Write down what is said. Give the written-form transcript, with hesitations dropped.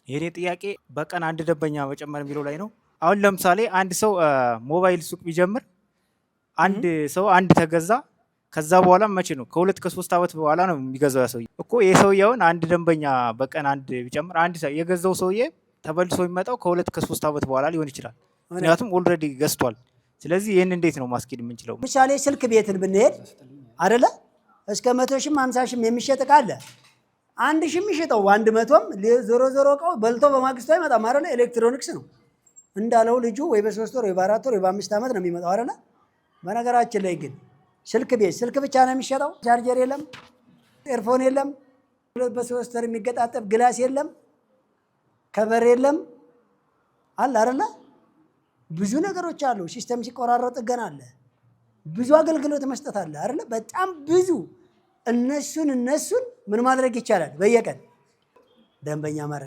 የኔ ጥያቄ በቀን አንድ ደንበኛ መጨመር የሚለው ላይ ነው። አሁን ለምሳሌ አንድ ሰው ሞባይል ሱቅ ቢጀምር አንድ ሰው አንድ ተገዛ። ከዛ በኋላ መቼ ነው ከሁለት ከሶስት ዓመት በኋላ ነው የሚገዛው ያ ሰውዬ እኮ የሰውየውን አንድ ደንበኛ በቀን አንድ ቢጨምር አንድ ሰው የገዛው ሰውዬ ተበልሶ የሚመጣው ከሁለት ከሶስት ዓመት በኋላ ሊሆን ይችላል። ምክንያቱም ኦልሬዲ ገዝቷል። ስለዚህ ይህን እንዴት ነው ማስኬድ የምንችለው? ምሳሌ ስልክ ቤትን ብንሄድ አይደለ እስከ 100 ሺህም 50 ሺህም የሚሸጥ እቃ አለ። 1 ሺህ የሚሸጠው 100ም ዞሮ ዞሮ እቃው በልቶ በማግስቱ አይመጣም አይደለ? ኤሌክትሮኒክስ ነው እንዳለው ልጁ ወይ በ3 ወር ወይ በ4 ወር ወይ በ5 ዓመት ነው የሚመጣው አይደለ? በነገራችን ላይ ግን ስልክ ቤት ስልክ ብቻ ነው የሚሸጠው። ቻርጀር የለም፣ ኤርፎን የለም፣ በ3 ወር የሚገጣጠም ግላስ የለም፣ ከበር የለም አለ አይደለ? ብዙ ነገሮች አሉ። ሲስተም ሲቆራረጥ ጥገና አለ። ብዙ አገልግሎት መስጠት አለ አይደለ? በጣም ብዙ እነሱን ምን ማድረግ ይቻላል? በየቀን ደንበኛ